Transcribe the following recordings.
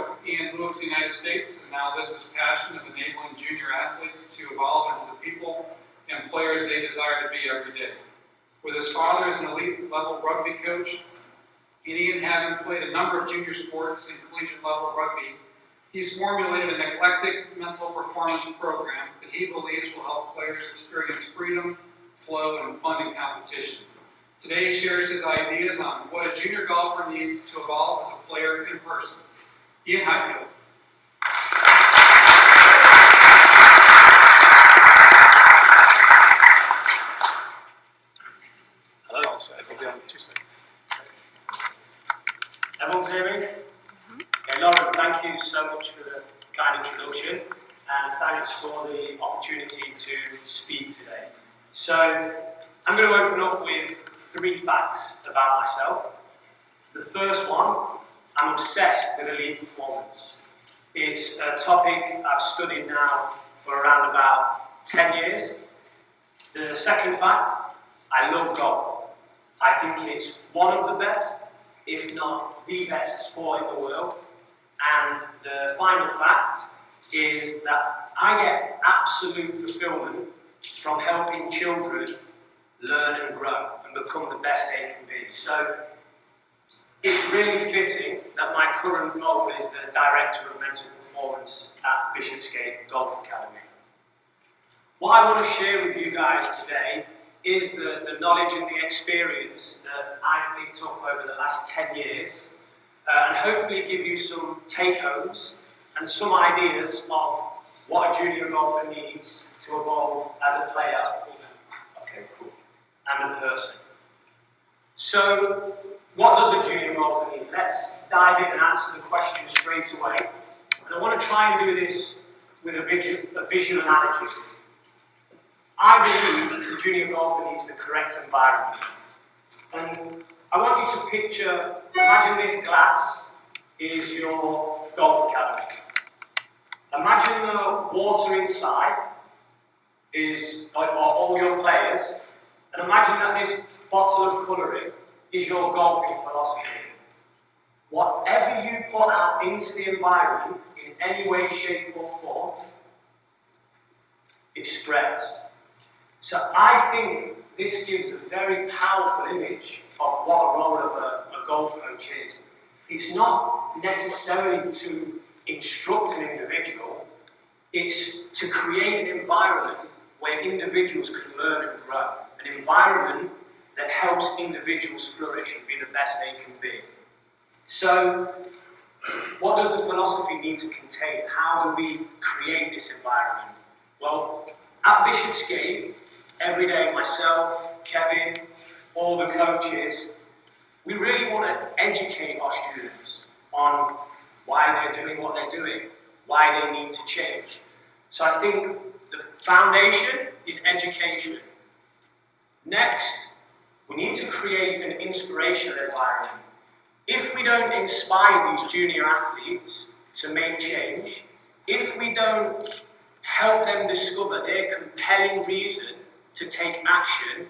ago, Iain moved to the United States and now lives his passion of enabling junior athletes to evolve into the people and players they desire to be every day. With his father as an elite-level rugby coach, and Iain having played a number of junior sports and collegiate-level rugby, he's formulated an eclectic mental performance program that he believes will help players experience freedom, flow, and fun in competition. Today he shares his ideas on what a junior golfer needs to evolve as a player in person. Iain Highfield. Hello. So I think you have 2 seconds. Everyone hear me? Okay, Lauren, thank you so much for the kind introduction, and thanks for the opportunity to speak today. So, I'm going to open up with 3 facts about myself. The first one, I'm obsessed with elite performance. It's a topic I've studied now for around about 10 years. The second fact, I love golf. I think it's one of the best, if not the best sport in the world. And the final fact is that I get absolute fulfillment from helping children learn and grow and become the best they can be. So it's really fitting that my current role is the Director of Mental Performance at Bishopsgate Golf Academy. What I want to share with you guys today is the knowledge and the experience that I've picked up over the last 10 years, and hopefully give you some take-homes and some ideas of what a junior golfer needs to evolve as a player, okay, cool, and a person. So, what does a junior golfer need? Let's dive in and answer the question straight away. And I want to try and do this with a visual analogy. I believe the junior golfer needs the correct environment. And I want you to picture, imagine this glass is your golf academy. Imagine the water inside is all your players, and imagine that this bottle of colouring is your golfing philosophy. Whatever you put out into the environment in any way, shape or form, it spreads. So I think this gives a very powerful image of what a role of a golf coach is. It's not necessarily to instruct an individual, it's to create an environment where individuals can learn and grow. An environment that helps individuals flourish and be the best they can be. So, what does the philosophy need to contain? How do we create this environment? Well, at Bishopsgate, every day myself, Kevin, all the coaches, we really want to educate our students on why they're doing what they're doing, why they need to change. So I think the foundation is education. Next, we need to create an inspirational environment. If we don't inspire these junior athletes to make change, if we don't help them discover their compelling reason to take action,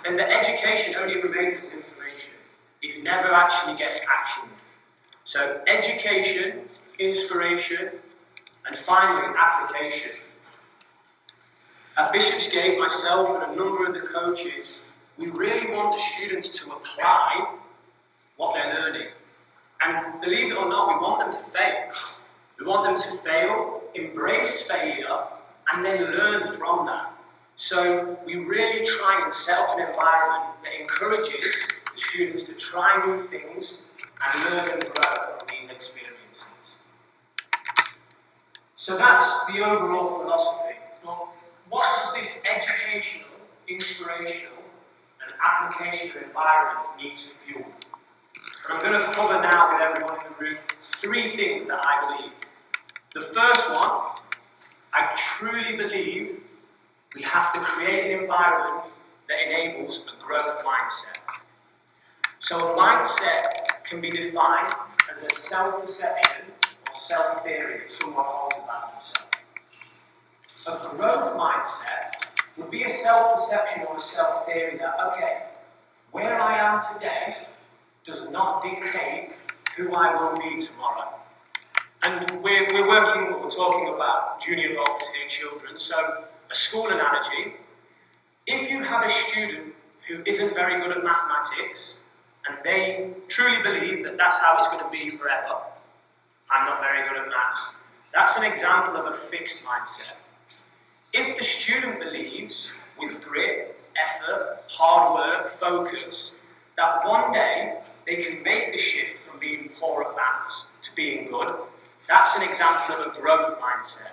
then the education only remains as information. It never actually gets actioned. So education, inspiration, and finally application. At Bishopsgate, myself and a number of the coaches, we really want the students to apply what they're learning. And believe it or not, we want them to fail. We want them to fail, embrace failure, and then learn from that. So we really try and set up an environment that encourages the students to try new things and learn and grow from these experiences. So that's the overall philosophy. Well, what does this educational, inspirational, and applicational environment need to fuel? And I'm going to cover now with everyone in the room 3 things that I believe. The first one, I truly believe we have to create an environment that enables a growth mindset. So a mindset can be defined as a self-perception or self-theory that someone holds about themselves. A growth mindset would be a self-perception or a self-theory that, okay, where I am today does not dictate who I will be tomorrow. And we're talking about junior involvement here, children. So a school analogy, if you have a student who isn't very good at mathematics, and they truly believe that that's how it's going to be forever, I'm not very good at maths, that's an example of a fixed mindset. If the student believes, with grit, effort, hard work, focus, that one day they can make the shift from being poor at maths to being good, that's an example of a growth mindset.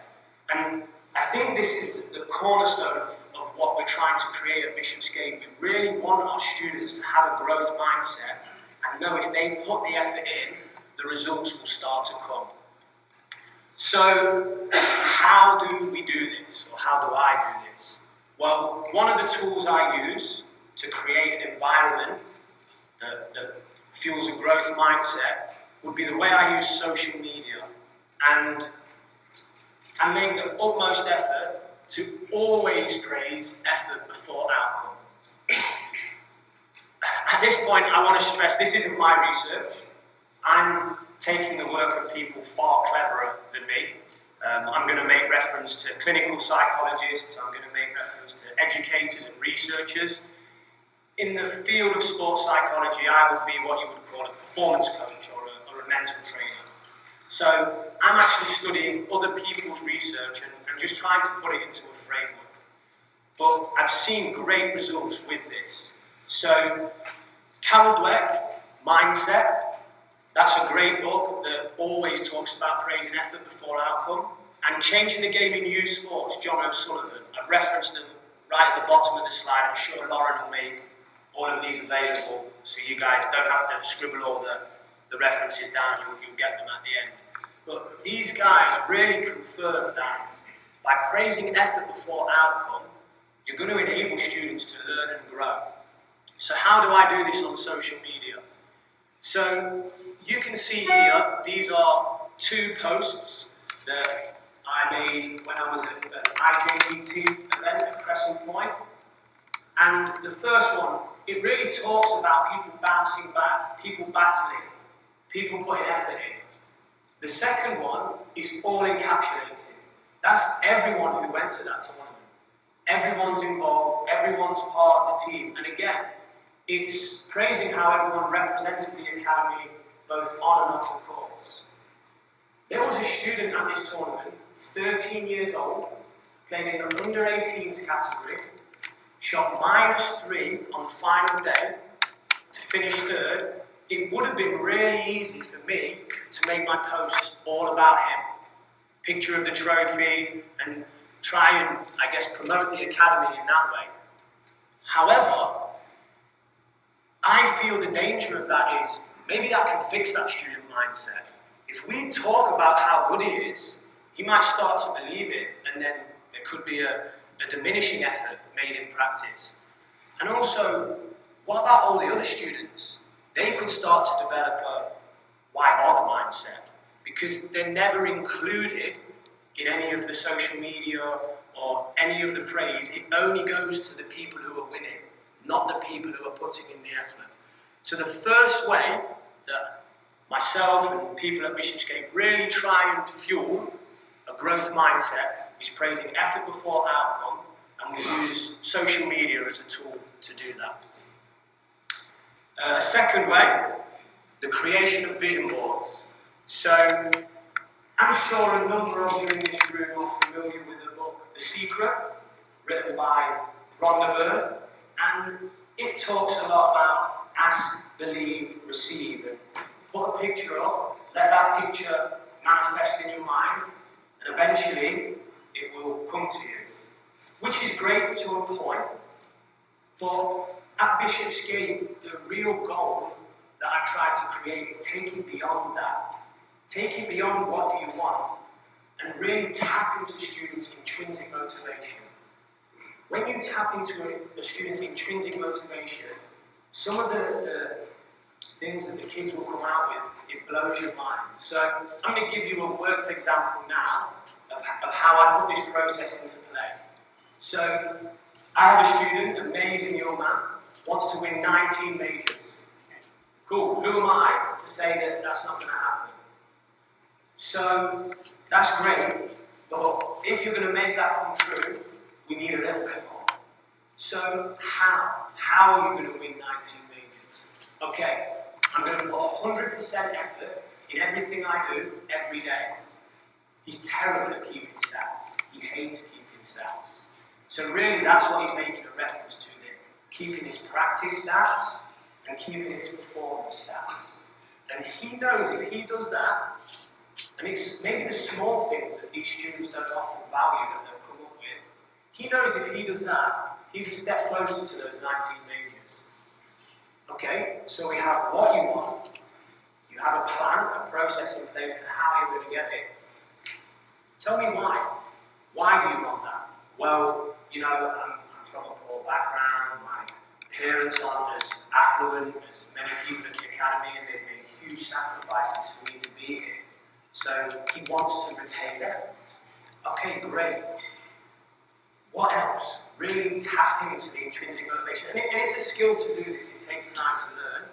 And I think this is the cornerstone of what we're trying to create at Bishopsgate. We really want our students to have a growth mindset and know if they put the effort in, the results will start to come. So, how do we do this, or how do I do this? Well, one of the tools I use to create an environment that fuels a growth mindset would be the way I use social media. And I make the utmost effort to always praise effort before outcome. At this point, I want to stress this isn't my research. I'm taking the work of people far cleverer than me. I'm going to make reference to clinical psychologists, I'm going to make reference to educators and researchers. In the field of sports psychology, I would be what you would call a performance coach or a mental trainer. So I'm actually studying other people's research and just trying to put it into a framework. But I've seen great results with this. So Carol Dweck, Mindset, that's a great book that always talks about praising effort before outcome. And Changing the Game in Youth Sports, John O'Sullivan. I've referenced them right at the bottom of the slide. I'm sure Lauren will make all of these available so you guys don't have to scribble all the references down, you'll get them at the end. But these guys really confirm that by praising effort before outcome, you're going to enable students to learn and grow. So how do I do this on social media? So you can see here, these are 2 posts that I made when I was at an IJGT event at Crescent Point. And the first one, it really talks about people bouncing back, people battling, people putting effort in. The second one is all encapsulated. That's everyone who went to that tournament. Everyone's involved, everyone's part of the team. And again, it's praising how everyone represented the academy both on and off the course. There was a student at this tournament, 13 years old, played in the under-18s category, shot -3 on the final day to finish 3rd. It would have been really easy for me to make my posts all about him. Picture of the trophy and try and, I guess, promote the academy in that way. However, I feel the danger of that is maybe that can fix that student mindset. If we talk about how good he is, he might start to believe it, and then there could be a diminishing effort made in practice. And also, what about all the other students? They could start to develop a why bother mindset because they're never included in any of the social media or any of the praise. It only goes to the people who are winning, not the people who are putting in the effort. So the first way that myself and people at Bishopsgate really try and fuel a growth mindset is praising effort before outcome, and we use social media as a tool to do that. A second way, the creation of vision boards. So, I'm sure a number of you in this room are familiar with the book The Secret, written by Ron Laverne, and it talks a lot about ask, believe, receive, and put a picture up, let that picture manifest in your mind, and eventually it will come to you. Which is great to a point, but at Bishopsgate, the real goal that I try to create is take it beyond that. Take it beyond what do you want, and really tap into students' intrinsic motivation. When you tap into a student's intrinsic motivation, some of the things that the kids will come out with, it blows your mind. So I'm going to give you a worked example now of how I put this process into play. So I have a student, amazing young man, wants to win 19 majors. Cool, who am I to say that that's not going to happen? So that's great, but if you're going to make that come true, we need a little bit more. So how? How are you going to win 19 majors? Okay, I'm going to put 100% effort in everything I do every day. He's terrible at keeping stats. He hates keeping stats. So really that's what he's making a reference to there. Keeping his practice stats and keeping his performance stats. And he knows if he does that, and it's maybe the small things that these students don't often value that they'll come up with, he knows if he does that, he's a step closer to those 19 majors. Okay, so we have what you want, you have a plan, a process in place to how you're going to get it. Tell me why. Why do you want that? Well, you know, I'm from a poor background, my parents aren't as affluent as many people at the academy, and they've made huge sacrifices for me to be here. So he wants to repay them. Okay, great. What else? Really tap into the intrinsic motivation. And it's a skill to do this, it takes time to learn.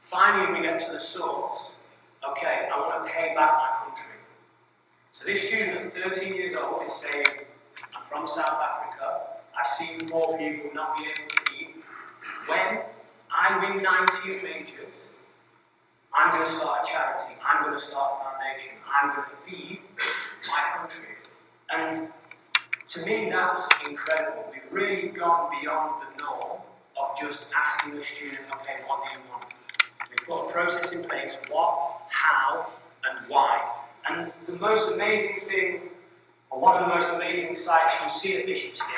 Finally, we get to the source. Okay, I want to pay back my country. So this student at 13 years old is saying, I'm from South Africa, I've seen poor people not be able to eat. When I win 19 majors, I'm going to start a charity, I'm going to start a foundation, I'm going to feed my country. And to me, that's incredible. We've really gone beyond the norm of just asking the student, okay, what do you want? We've put a process in place, what, how, and why. And the most amazing thing, or one of the most amazing sights you'll see at Bishopsgate,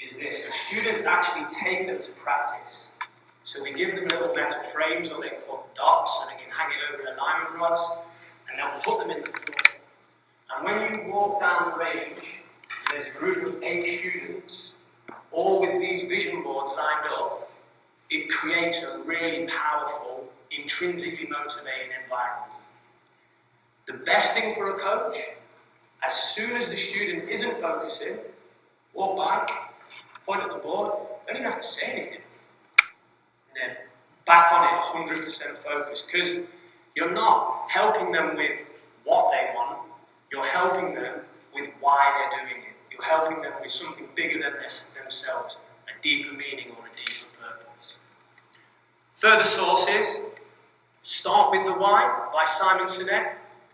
is this. The students actually take them to practice. So we give them little metal frames, or they put dots, and they can hang it over alignment rods, and they'll put them in the floor. And when you walk down the range, there's a group of 8 students, all with these vision boards lined up. It creates a really powerful, intrinsically motivating environment. The best thing for a coach, as soon as the student isn't focusing, walk by, point at the board, don't even have to say anything. And then back on it, 100% focused, because you're not helping them with what they want, you're helping them with why they're doing it. You're helping them with something bigger than themselves, a deeper meaning or a deeper purpose. Further sources, Start with the Why by Simon Sinek.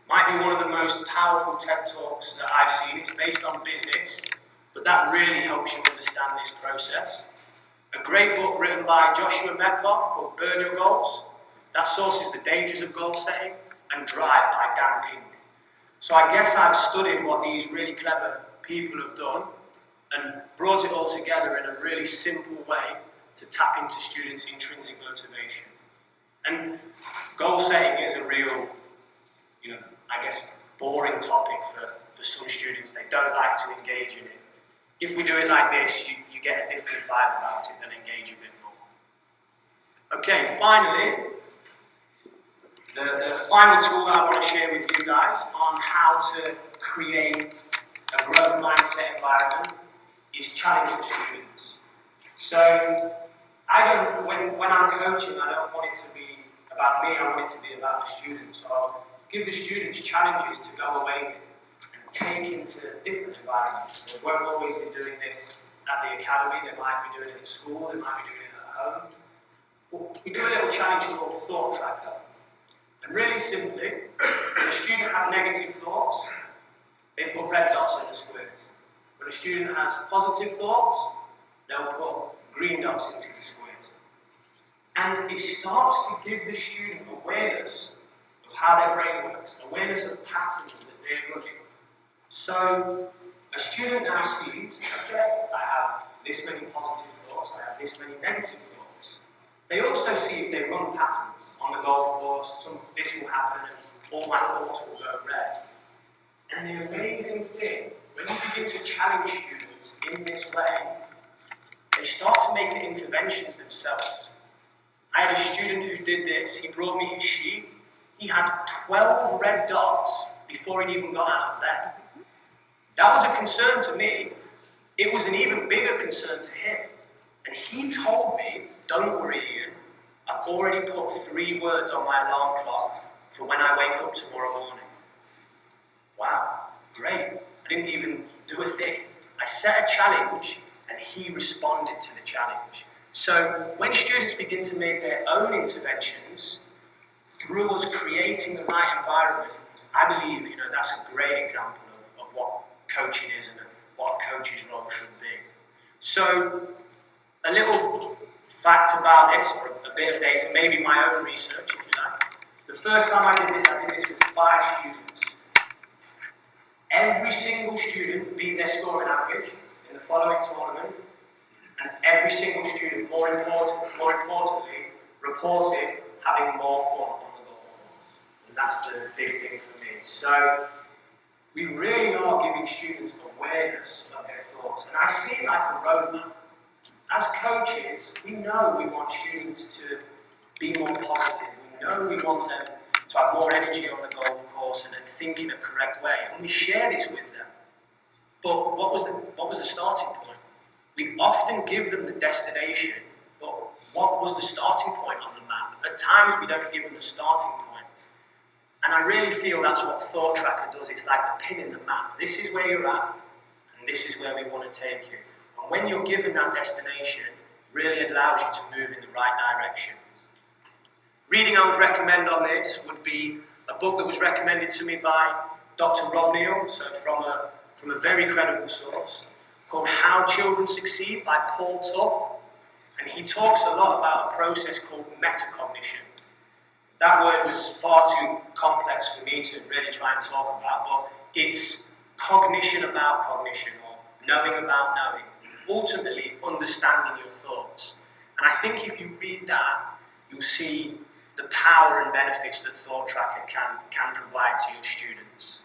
Might be one of the most powerful TED Talks that I've seen. It's based on business, but that really helps you understand this process. A great book written by Joshua Metcalf called Burn Your Goals. That source is The Dangers of Goal Setting, and Drive by Dan Pink. So I guess I've studied what these really clever people have done and brought it all together in a really simple way to tap into students' intrinsic motivation. And goal setting is a real, I guess, boring topic for some students. They don't like to engage in it. If we do it like this, you get a different vibe about it and engage a bit more. Okay, finally, the final tool that I want to share with you guys on how to create a growth mindset environment is challenge the students. So when I'm coaching, I don't want it to be about me, I want it to be about the students. So I'll give the students challenges to go away with and take into different environments. They won't always be doing this at the academy, they might be doing it at school, they might be doing it at home. But we do a little challenge called Thought Tracker. And really simply, when a student has negative thoughts, they put red dots in the squares. When a student has positive thoughts, they'll put green dots into the squares. And it starts to give the student awareness of how their brain works, awareness of patterns that they're running. So a student now sees, okay, I have this many positive thoughts, I have this many negative thoughts. They also see if they run patterns on the golf course, this will happen and all my thoughts will go red. And the amazing thing, when you begin to challenge students in this way, they start to make the interventions themselves. I had a student who did this. He brought me his sheet. He had 12 red dots before he'd even got out of bed. That was a concern to me. It was an even bigger concern to him. And he told me, don't worry, Ian, I've already put 3 words on my alarm clock for when I wake up tomorrow morning. Wow, great. I didn't even do a thing. I set a challenge and he responded to the challenge. So when students begin to make their own interventions through us creating the right environment, I believe that's a great example of what coaching is and what a coach's role should be. So a little fact about this, or a bit of data, maybe my own research if you like. The first time I did this with 5 students. Every single student beat their scoring average in the following tournament, and every single student, more importantly, reported having more fun on the golf course. And that's the big thing for me. So we really are giving students awareness of their thoughts, and I see it like a roadmap. As coaches, we know we want students to be more positive. We know we want them to have more energy on the golf course and think in a correct way, and we share this with them. But what was the starting point? We often give them the destination, but what was the starting point on the map? At times we don't give them the starting point. And I really feel that's what Thought Tracker does. It's like the pin in the map. This is where you're at, and this is where we want to take you. And when you're given that destination, it really allows you to move in the right direction. Reading I would recommend on this would be a book that was recommended to me by Dr. Rob Neal, so from a very credible source, called How Children Succeed by Paul Tough. And he talks a lot about a process called metacognition. That word was far too complex for me to really try and talk about, but it's cognition about cognition, or knowing about knowing, ultimately understanding your thoughts. And I think if you read that, you'll see the power and benefits that Thought Tracker can provide to your students.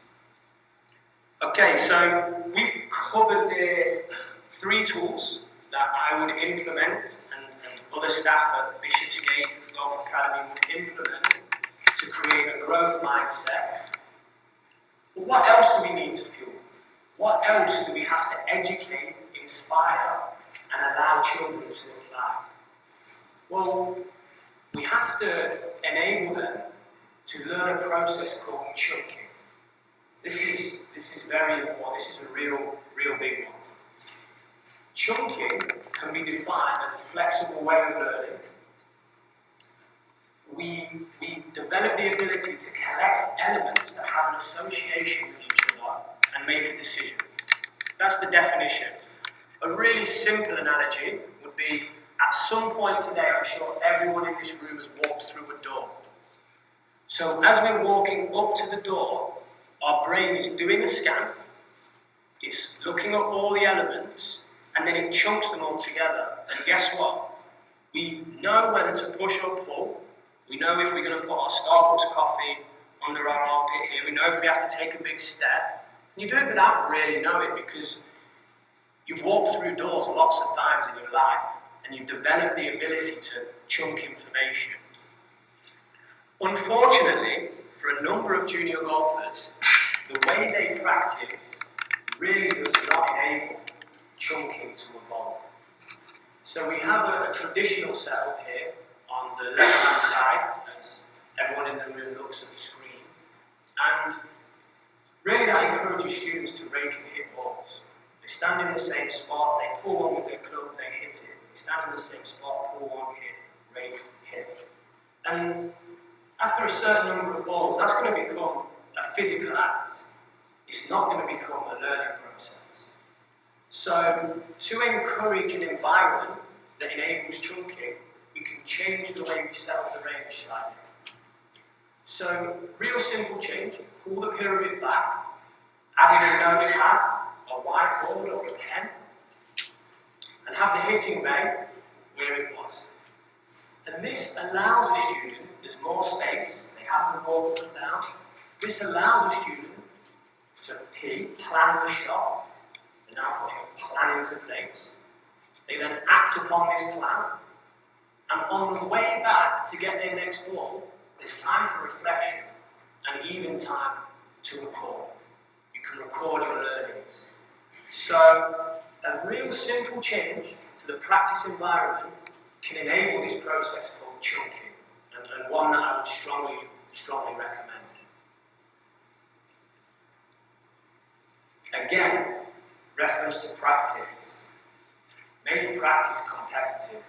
Okay, so we've covered the 3 tools that I would implement and other staff at Bishopsgate Golf Academy would implement to create a growth mindset. But what else do we need to fuel? What else do we have to educate, inspire, and allow children to apply? Well, we have to enable them to learn a process called chunking. This is very important. This is a real big one. Chunking can be defined as a flexible way of learning. We develop the ability to collect elements that have an association with each other and make a decision. That's the definition. A really simple analogy would be, at some point today, I'm sure everyone in this room has walked through a door. So as we're walking up to the door, our brain is doing a scan, it's looking at all the elements, and then it chunks them all together. And guess what? We know whether to push or pull. We know if we're going to put our Starbucks coffee under our armpit here. We know if we have to take a big step. And you do it without really knowing, because you've walked through doors lots of times in your life, and you've developed the ability to chunk information. Unfortunately, for a number of junior golfers, the way they practice really does not enable chunking to evolve. So we have a traditional setup here on the left-hand side, as everyone in the room looks at the screen. And really that encourages students to rake and hit balls. They stand in the same spot, they pull one with their club, they hit it. They stand in the same spot, pull one, hit, rake, hit. And after a certain number of balls, that's going to become a physical act. It's not going to become a learning process. So, to encourage an environment that enables chunking, we can change the way we set up the range slightly. So, real simple change, pull the pyramid back, add in a notepad, a whiteboard or a pen, and have the hitting bay where it was. And this allows a student, there's more space, they have to walk up and down. This allows a student to plan the shot. They're now putting a plan into place. They then act upon this plan. And on the way back to get their next ball, there's time for reflection and even time to record. You can record your learnings. So, a real simple change to the practice environment can enable this process called chunking, and one that I would strongly strongly recommend. Again, reference to practice. Make practice competitive.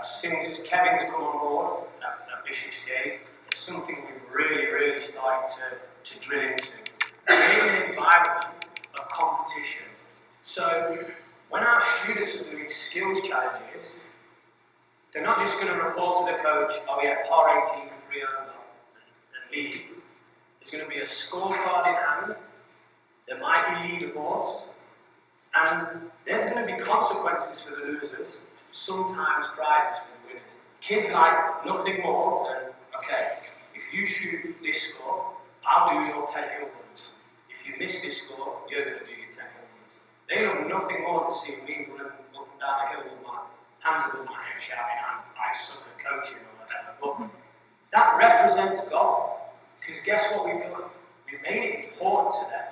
Since Kevin's come on board at Bishopsgate, it's something we've really started to drill into. Creating an environment of competition. So when our students are doing skills challenges, they're not just going to report to the coach, oh yeah, par 18, 3 over, and leave. There's going to be a scorecard in hand. There might be leaderboards, and there's going to be consequences for the losers, sometimes prizes for the winners. Kids like nothing more than, okay, if you shoot this score, I'll do your 10 hill runs. If you miss this score, you're going to do your 10 hill runs. They love nothing more than seeing me running up and down a hill with my hands above my head shouting, I suck at coaching or whatever. But that represents God, because guess what we've done? We've made it important to them.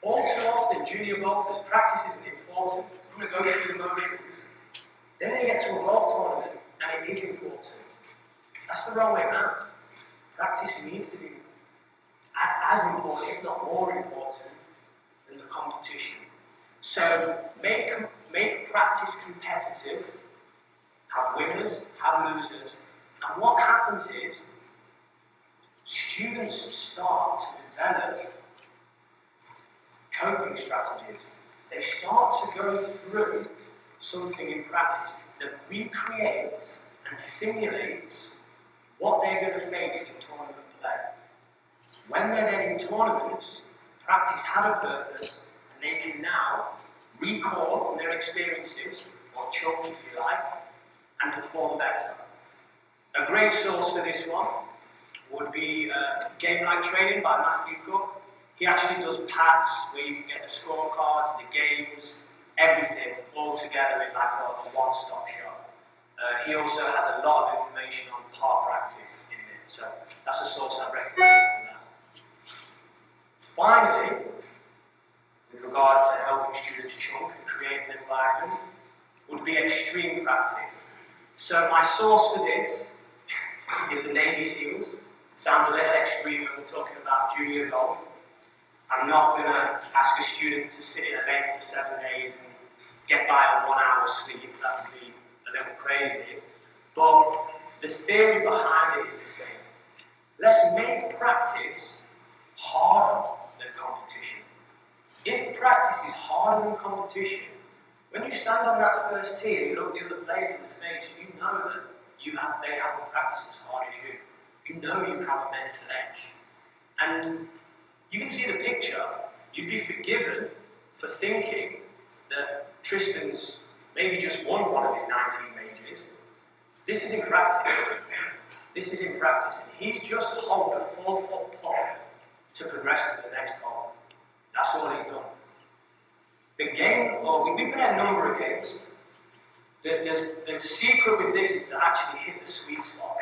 All too often, junior golfers, practice isn't important. I'm going to go through the motions. Then they get to a golf tournament, and it is important. That's the wrong way around. Practice needs to be as important, if not more important, than the competition. So make practice competitive, have winners, have losers, and what happens is students start to develop coping strategies. They start to go through something in practice that recreates and simulates what they're going to face in tournament play. When they're then in tournaments, practice had a purpose, and they can now recall on their experiences, or choke if you like, and perform better. A great source for this one would be Game Night Training by Matthew Cook. He actually does packs where you can get the scorecards, the games, everything all together in like a one-stop shop. He also has a lot of information on par practice in there, so that's a source I recommend for that. Finally, with regard to helping students chunk and create an environment, would be extreme practice. So my source for this is the Navy SEALs. Sounds a little extreme when we're talking about junior golf. I'm not going to ask a student to sit in a lake for 7 days and get by on 1 hour's sleep. That would be a little crazy. But the theory behind it is the same. Let's make practice harder than competition. If practice is harder than competition, when you stand on that first tee and you look the other players in the face, you know that they haven't practiced as hard as you. You know you have a mental edge. And you can see the picture. You'd be forgiven for thinking that Tristan's maybe just won one of his 19 majors. This is in practice. This is in practice. And he's just holed a 4-foot putt to progress to the next hole. That's all he's done. The game, we play a number of games. The secret with this is to actually hit the sweet spot.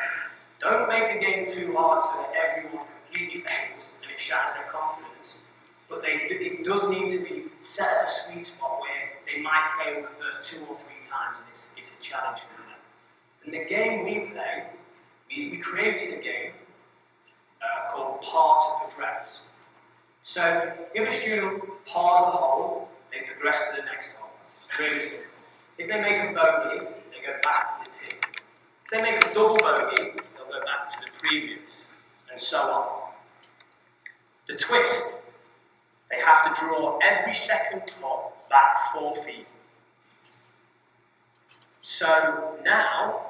Don't make the game too hard so that everyone completely fails and it shatters their confidence. But it does need to be set at a sweet spot where they might fail the first 2 or 3 times and it's a challenge for them. And the game we play, we created a game called Par to Progress. So if a student pars the hole, they progress to the next hole. Really simple. If they make a bogey, they go back to the tee. If they make a double bogey, they'll go back to the previous, and so on. The twist, they have to draw every second putt back 4 feet. So now,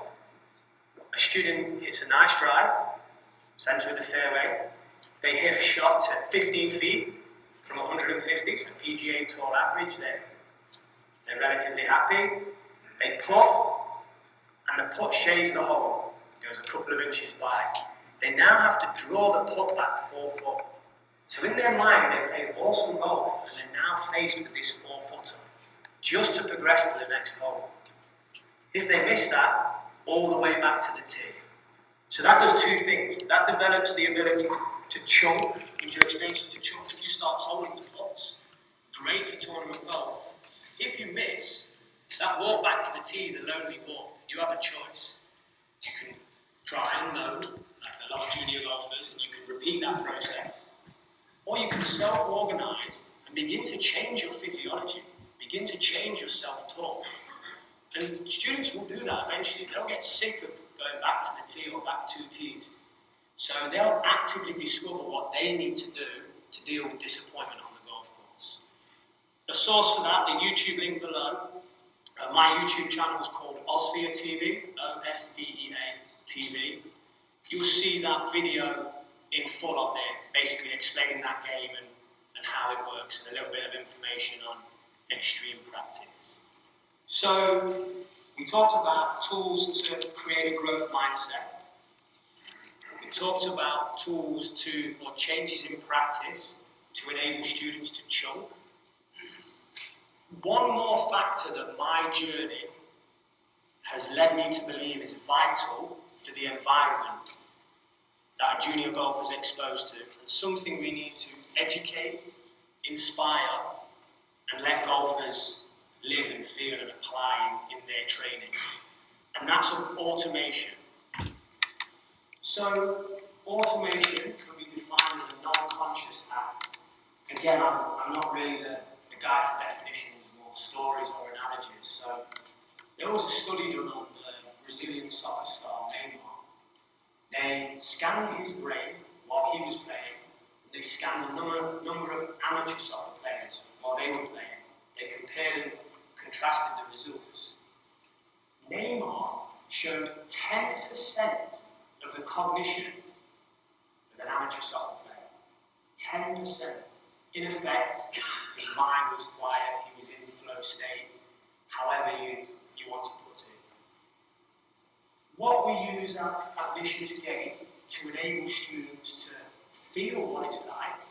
a student hits a nice drive, centre of the fairway. They hit a shot at 15 feet from 150, so PGA Tour average there. They're relatively happy. They putt, and the putt shaves the hole, goes a couple of inches by. They now have to draw the putt back 4 foot. So in their mind, they've played awesome golf, and they're now faced with this 4-footer, just to progress to the next hole. If they miss that, all the way back to the tee. So that does 2 things. That develops the ability to chunk, into experiences to chunk. If you start holding the putts, great for tournament golf. If you miss, that walk back to the tee is a lonely walk. You have a choice. You can try and know, like a lot of junior golfers, and you can repeat that process. Or you can self-organise and begin to change your physiology, begin to change your self-talk. And students will do that eventually. They'll get sick of going back to the tee or back 2 tees. So they'll actively discover what they need to do to deal with disappointment on the golf course. The source for that, the YouTube link below. My YouTube channel is called Osvea TV, O-S-V-E-A TV. You'll see that video in full on there, basically explaining that game and how it works, and a little bit of information on extreme practice. So, we talked about tools to create a growth mindset. We talked about tools or changes in practice to enable students to chunk. One more factor that my journey has led me to believe is vital for the environment that a junior golfer is exposed to, and something we need to educate, inspire, and let golfers live and feel and apply in their training. And that's of automation. So, automation can be defined as a non-conscious act. Again, I'm not really the guy for definitions, more stories or analogies. So, there was a study done on the Brazilian soccer star Neymar. They scanned his brain while he was playing. They scanned a number of amateur soccer players while they were playing. They compared and contrasted the results. Neymar showed 10% of the cognition of an amateur soccer player. 10%. In effect, his mind was quiet, he was in flow state, however you want to put it. What we use at Vicious Game to enable students to feel what it's like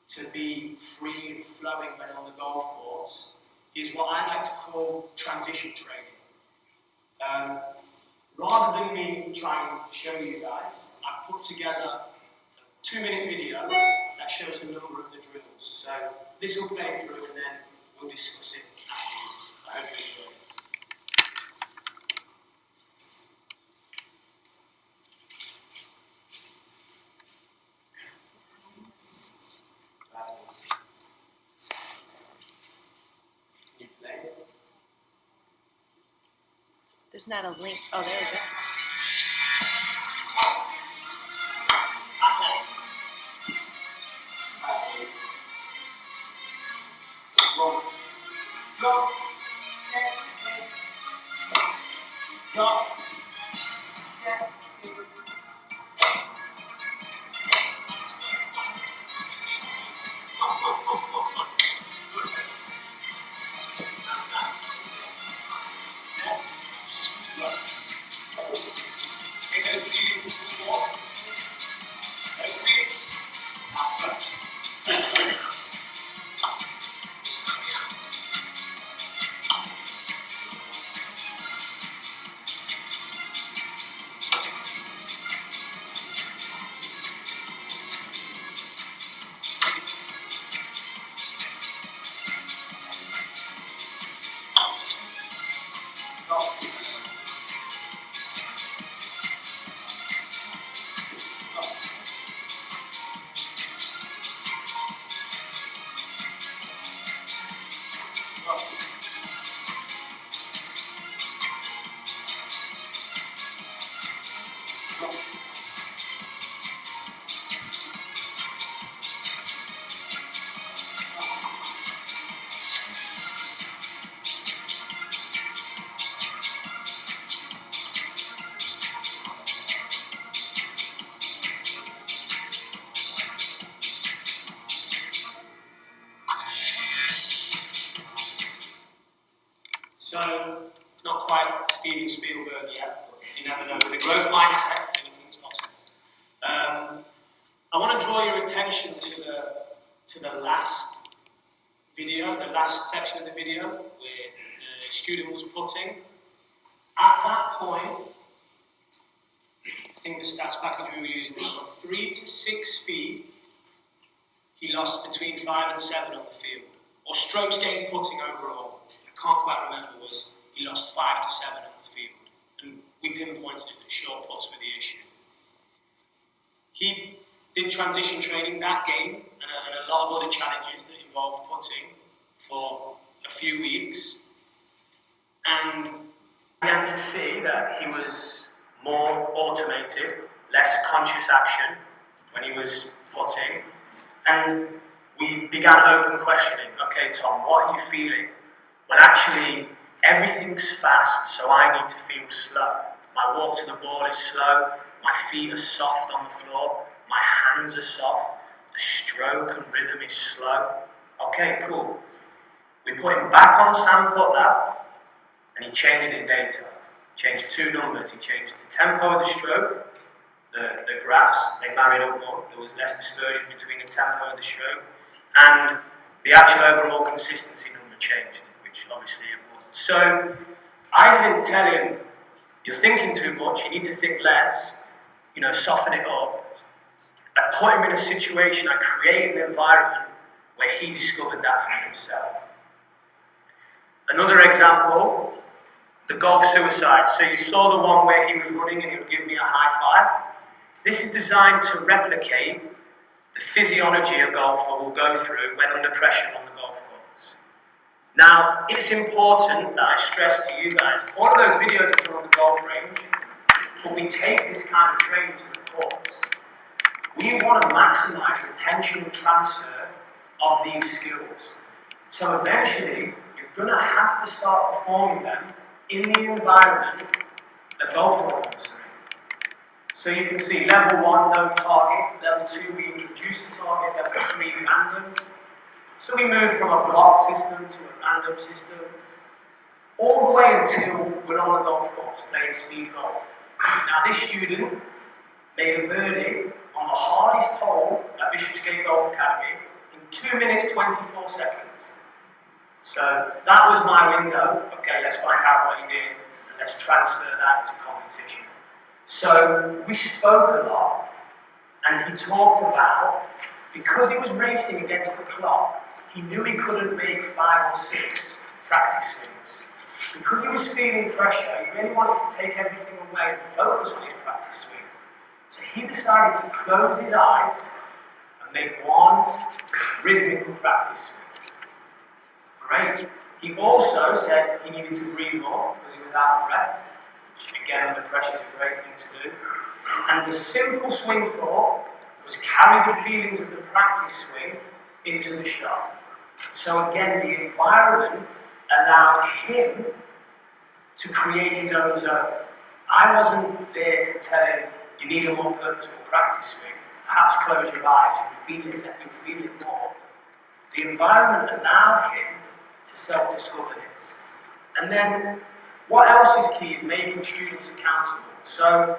to be free and flowing when on the golf course is what I like to call transition training. Rather than me try and show you guys, I've put together a 2-minute video that shows a number of the drills. So this will play through and then we'll discuss it afterwards. I hope you enjoy it. There's not a link. Oh, there we go. So, not quite Steven Spielberg yet, but you never know. With a growth mindset, anything's possible. I want to draw your attention to the last video, the last section of the video, where the student was putting. At that point, I think the stats package we were using was from 3 to 6 feet. He lost between 5 and 7 on the field, or strokes gained putting overall. I can't quite remember, was he lost 5 to 7 on the field. And we pinpointed it that short puts were the issue. He did transition training that game and a lot of other challenges that involved putting for a few weeks. And I began to see that he was more automated, less conscious action when he was putting. And we began open questioning. Okay, Tom, what are you feeling? Well, actually, everything's fast, so I need to feel slow. My walk to the ball is slow, my feet are soft on the floor, my hands are soft, the stroke and rhythm is slow. Okay, cool. We put him back on sample lab, and he changed his data. Changed 2 numbers. He changed the tempo of the stroke, the graphs, they married up more. There was less dispersion between the tempo and the stroke, and the actual overall consistency number changed, which obviously it wasn't. So I didn't tell him, you're thinking too much, you need to think less, soften it up. I put him in a situation, I created an environment where he discovered that for himself. Another example, the golf suicide. So you saw the one where he was running and he would give me a high five. This is designed to replicate the physiology a golfer will go through when under pressure on the golf course. Now, it's important that I stress to you guys, all of those videos are done on the golf range, but we take this kind of training to the course. We want to maximize retention and transfer of these skills. So eventually, you're going to have to start performing them in the environment that golf tournaments are in. So you can see level 1, no target, level 2, we introduce the target, level 3, random. So we move from a block system to a random system, all the way until we're on the golf course playing speed golf. Now this student made a birdie on the hardest hole at Bishopsgate Golf Academy in 2 minutes 24 seconds. So that was my window. Okay, let's find out what he did and let's transfer that to competition. So we spoke a lot, and he talked about, because he was racing against the clock, he knew he couldn't make 5 or 6 practice swings. Because he was feeling pressure, he really wanted to take everything away and focus on his practice swing. So he decided to close his eyes and make 1 rhythmical practice swing. Great. He also said he needed to breathe more because he was out of breath, which again under pressure is a great thing to do. And the simple swing thought was carry the feelings of the practice swing into the shot. So again, the environment allowed him to create his own zone. I wasn't there to tell him, you need a more purposeful practice swing. Perhaps close your eyes, you'll feel it more. The environment allowed him to self-discover this. And then, what else is key is making students accountable. So,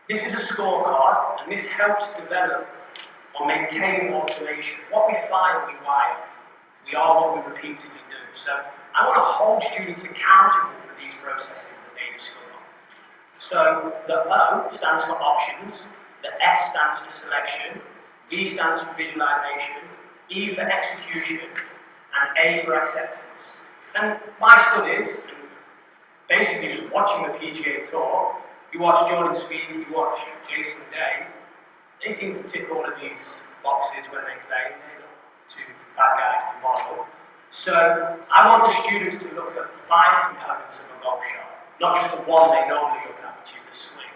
this is a scorecard, and this helps develop or maintain automation. What we find, we wire. We are what we repeatedly do. So, I want to hold students accountable for these processes that they discover. So, the O stands for options, the S stands for selection, V stands for visualization, E for execution, and A for acceptance. And my studies, and basically just watching the PGA Tour, you watch Jordan Spieth, you watch Jason Day, they seem to tick all of these boxes when they play. They're not too bad guys to model. So I want the students to look at 5 components of a golf shot, not just the one they normally look at, which is the swing.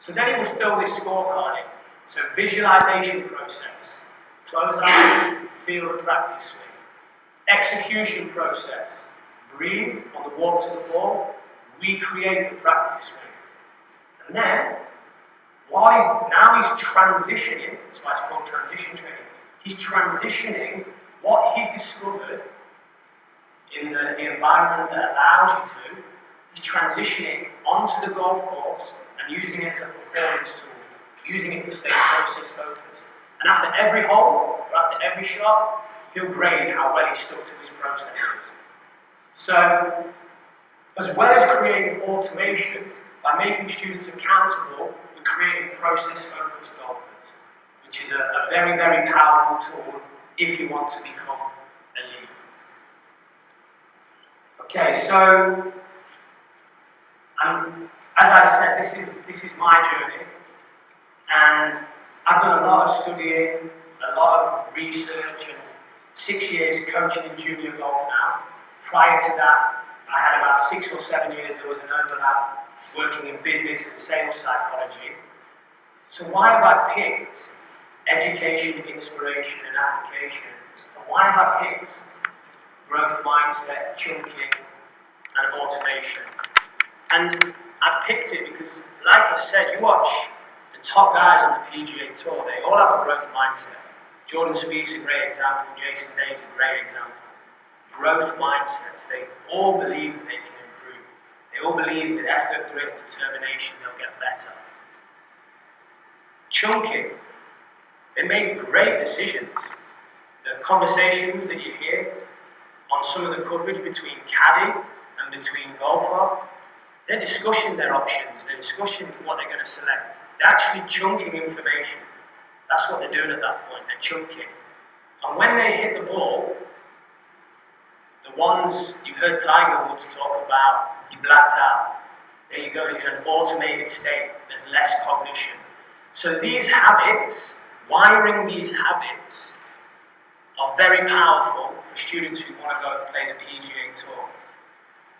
So then he will fill this scorecard in. So visualization process, close eyes, feel the practice swing. Execution process, breathe on the walk to the ball, recreate the practice swing. And then, while he's transitioning, that's why it's called transition training, he's transitioning what he's discovered in the environment that allows you to, he's transitioning onto the golf course and using it as a performance tool, using it to stay process focused. And after every hole, or after every shot, he'll grade how well he stuck to his processes. So, as well as creating automation, by making students accountable, we're creating process-focused golfers, which is a very, very powerful tool if you want to become a leader. Okay, so, as I said, this is my journey. And I've done a lot of studying, a lot of research, and 6 years coaching in junior golf now. Prior to that, I had about 6 or 7 years, there was an overlap working in business and sales psychology. So why have I picked education, inspiration, and application? And why have I picked growth mindset, chunking, and automation? And I've picked it because, like I said, you watch the top guys on the PGA Tour, they all have a growth mindset. Jordan Spieth's a great example, Jason Day's a great example. Growth mindsets, they all believe that they can improve. They all believe with effort, grit, determination, they'll get better. Chunking, they make great decisions. The conversations that you hear on some of the coverage between caddy and between golfer, they're discussing their options, they're discussing what they're going to select. They're actually chunking information. That's what they're doing at that point, they're chunking. And when they hit the ball, the ones you've heard Tiger Woods talk about, he blacked out. There you go, he's in an automated state, there's less cognition. So these habits, wiring these habits, are very powerful for students who want to go and play the PGA Tour.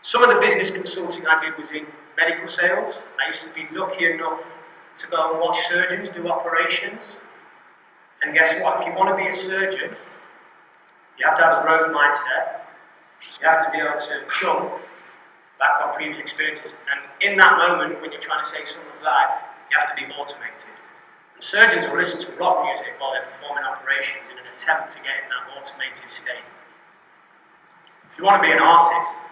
Some of the business consulting I did was in medical sales. I used to be lucky enough to go and watch surgeons do operations. And guess what? If you want to be a surgeon, you have to have a growth mindset. You have to be able to chunk back on previous experiences. And in that moment, when you're trying to save someone's life, you have to be automated. And surgeons will listen to rock music while they're performing operations in an attempt to get in that automated state. If you want to be an artist,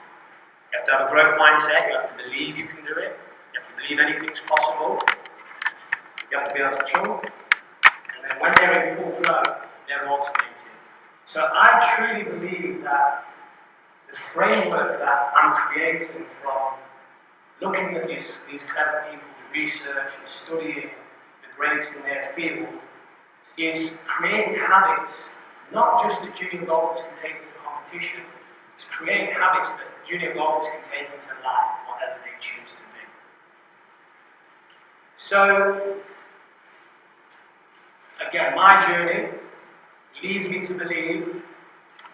you have to have a growth mindset, you have to believe you can do it, you have to believe anything's possible, you have to be able to chunk, and then when they're in full flow, they're automated. So I truly believe that the framework that I'm creating from looking at these clever people's research and studying the greats in their field is creating habits, not just that junior golfers can take into competition, it's creating habits that junior golfers can take into life, whatever they choose to be. So, again, my journey leads me to believe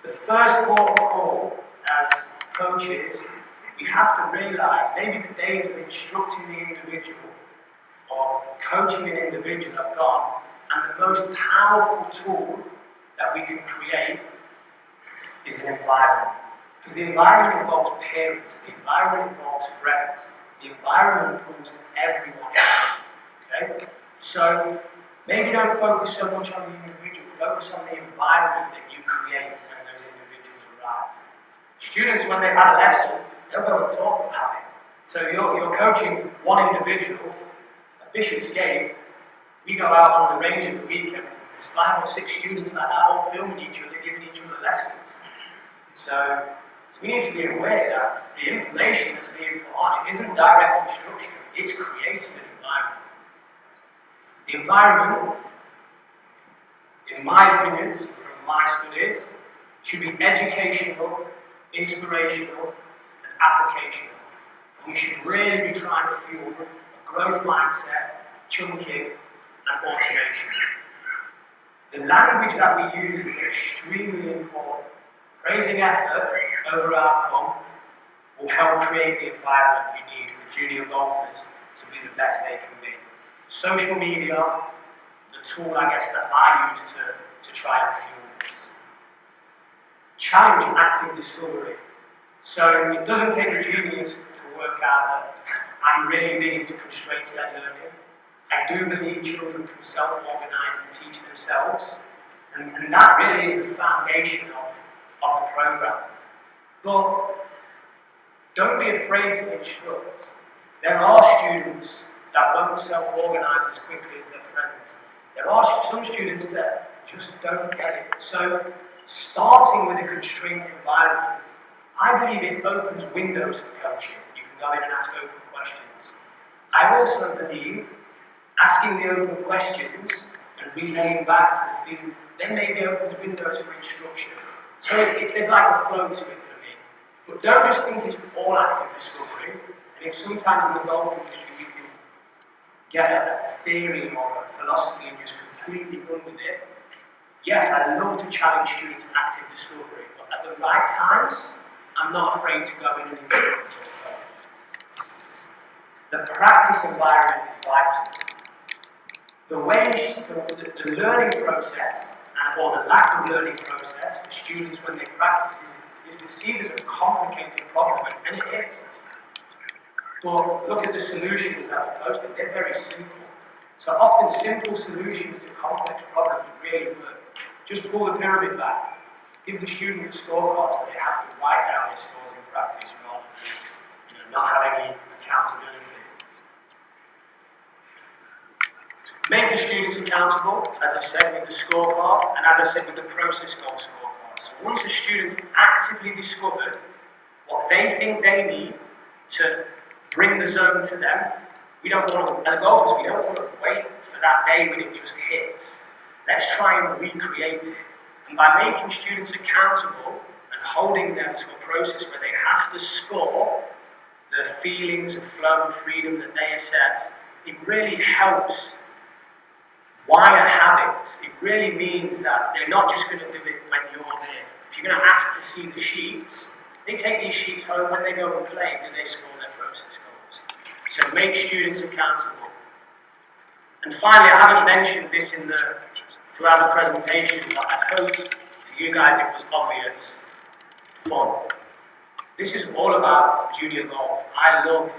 the first port of call as coaches, we have to realize maybe the days of instructing the individual or coaching an individual have gone, and the most powerful tool that we can create is an environment. Because the environment involves parents, the environment involves friends, the environment pulls everyone in. Okay? So maybe don't focus so much on the individual, focus on the environment that you create when those individuals arrive. Students, when they've had a lesson, they'll go and talk about it. So you're coaching one individual. At Bishop's Gate, we go out on the range of the weekend, there's 5 or 6 students like that all filming each other, giving each other lessons. So we need to be aware that the information that's being put on, it isn't direct instruction, it's creating an environment. The environment, in my opinion, from my studies, should be educational, inspirational, and applicational. And we should really be trying to fuel a growth mindset, chunking, and automation. The language that we use is extremely important. Praising effort over outcome will help create the environment we need for junior golfers to be the best they can be. Social media, the tool I guess that I use to try and fuel this. Challenge active discovery. So it doesn't take a genius to work out that I'm really big into constraints-led learning. I do believe children can self-organize and teach themselves. And that really is the foundation of the program. But don't be afraid to instruct. There are students that won't self-organize as quickly as their friends. There are some students that just don't get it. So starting with a constrained environment, I believe it opens windows for coaching. You can go in and ask open questions. I also believe asking the open questions and relaying back to the field then maybe opens windows for instruction. So there's like a flow to it for me. But don't just think it's all active discovery. I think sometimes in the golf industry get a theory or a philosophy and just completely run with it. Yes, I love to challenge students' active discovery, but at the right times, I'm not afraid to go in and engage. The practice environment is vital. The way the learning process or the lack of learning process for students when they practice is perceived as a complicated problem, and it is. But look at the solutions that are posted, they're very simple. So often simple solutions to complex problems really work. Just pull the pyramid back, give the student the scorecards so they have to write down their scores in practice rather than not have any accountability. Make the students accountable, as I said, with the scorecard, and as I said, with the process goal scorecard. So once the students actively discovered what they think they need to bring the zone to them, we don't want to, as golfers, we don't want to wait for that day when it just hits. Let's try and recreate it. And by making students accountable and holding them to a process where they have to score the feelings of flow and freedom that they assess, it really helps wire habits. It really means that they're not just going to do it when you're there. If you're going to ask to see the sheets, they take these sheets home. When they go and play, do they score their process goals? So make students accountable. And finally, I haven't mentioned this throughout the presentation, but I hope to you guys it was obvious. Fun. This is all about junior golf. I love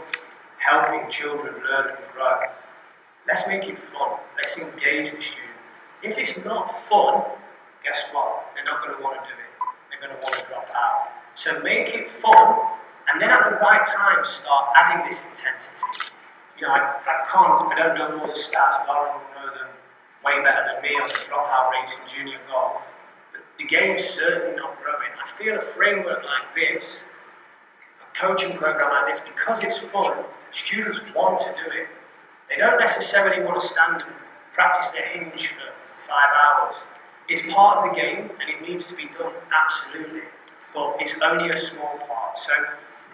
helping children learn and grow. Let's make it fun. Let's engage the student. If it's not fun, guess what? They're not going to want to do it. They're going to want to drop out. So make it fun, and then at the right time, start adding this intensity. I don't know all the stats, Lauren will know them way better than me on the dropout rates in junior golf. But the game's certainly not growing. I feel a framework like this, a coaching program like this, because it's fun, students want to do it. They don't necessarily want to stand and practice their hinge for 5 hours. It's part of the game and it needs to be done, absolutely. But it's only a small part. So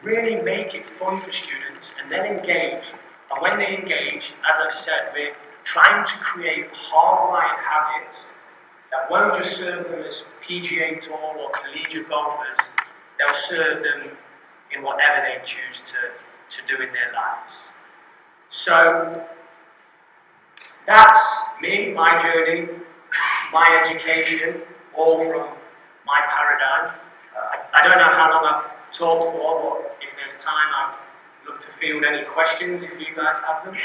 really make it fun for students and then engage. And when they engage, as I've said, we're trying to create hardwired habits that won't just serve them as PGA Tour or collegiate golfers, they'll serve them in whatever they choose to do in their lives. So that's me, my journey, my education, all from my paradigm. I don't know how long I've talked for, but if there's time, I'd love to field any questions if you guys have them.